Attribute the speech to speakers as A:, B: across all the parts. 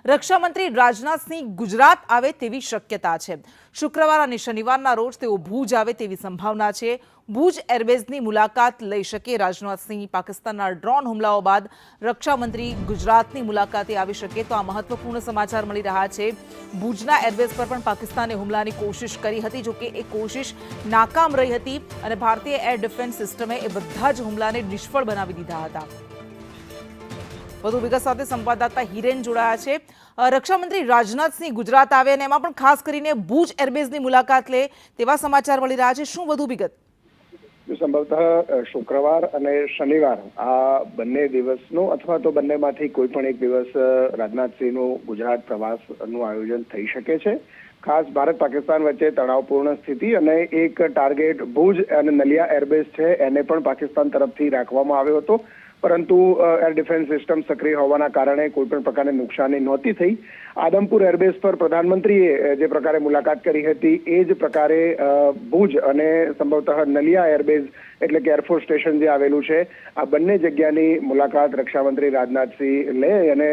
A: રક્ષામંત્રી રાજનાથસિંહ ગુજરાત આવે તેવી શક્યતા છે। શુક્રવાર અને શનિવારના રોજ તેઓ ભુજ આવે તેવી સંભાવના છે। ભુજ એરબેઝની મુલાકાત લઈ શકે રાજનાથસિંહ। પાકિસ્તાનના ડ્રોન હુમલાઓ બાદ રક્ષામંત્રી ગુજરાતની મુલાકાતે આવી શકે તો આ મહત્વપૂર્ણ સમાચાર મળી રહ્યા છે। ભુજના એરબેઝ પર પણ પાકિસ્તાને હુમલાની કોશિશ કરી હતી, જોકે એ કોશિશ નાકામ રહી હતી અને ભારતીય એર ડિફેન્સ સિસ્ટમે એ બધા જ હુમલાને નિષ્ફળ બનાવી દીધા હતા। વધુ વિગત સાથે સંવાદદાતા હિરેન જોડાયા છે। રક્ષામંત્રી રાજનાથસિંહ ગુજરાત આવે અને એમાં પણ ખાસ કરીને ભુજ એરબેઝની મુલાકાત લે તેવા સમાચાર મળી રહ્યા છે। શું વધુ વિગત?
B: સંભવતઃ શુક્રવાર અને શનિવાર આ બંને દિવસનો અથવા તો બંનેમાંથી કોઈ પણ એક દિવસ રાજનાથસિંહનું ગુજરાત પ્રવાસનું આયોજન થઈ શકે છે। ખાસ ભારત પાકિસ્તાન વચ્ચે તણાવપૂર્ણ સ્થિતિ અને એક ટાર્ગેટ ભુજ અને નલિયા એરબેઝ છે એને પણ પાકિસ્તાન તરફથી રાખવામાં આવ્યો હતો, પરંતુ એર ડિફેન્સ સિસ્ટમ સક્રિય હોવાના કારણે કોઈ પણ પ્રકારની નુકસાની નહોતી થઈ। આદમપુર એરબેઝ પર પ્રધાનમંત્રીએ જે પ્રકારે મુલાકાત કરી હતી એ જ પ્રકારે ભુજ અને સંભવતઃ નલિયા એરબેઝ એટલે કે એરફોર્સ સ્ટેશન જે આવેલું છે આ બંને જગ્યાની મુલાકાત રક્ષામંત્રી રાજનાથસિંહ લે અને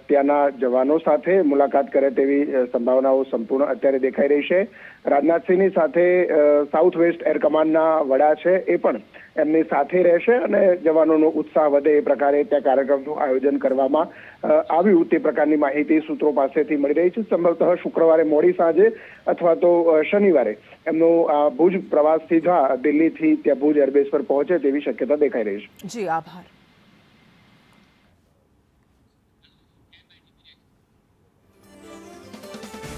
B: ત્યાંના જવાનો સાથે મુલાકાત કરે તેવી સંભાવનાઓ સંપૂર્ણ અત્યારે દેખાઈ રહી છે। રાજનાથસિંહની સાથે સાઉથ વેસ્ટ એર કમાન્ડના વડા છે એ પણ એમની સાથે રહેશે અને જવાનોનો ઉત્સાહ વધે એ પ્રકારે ત્યાં કાર્યક્રમનું આયોજન કરવામાં આવ્યું તે પ્રકારની માહિતી સૂત્રો પાસેથી મળી રહી છે। સંભવતઃ શુક્રવારે મોડી સાંજે અથવા તો શનિવારે એમનો ભુજ પ્રવાસ સીધા દિલ્હીથી ત્યાં ભુજ એરબેઝ પર પહોંચે તેવી શક્યતા દેખાઈ રહી છે।
A: જી, આભાર।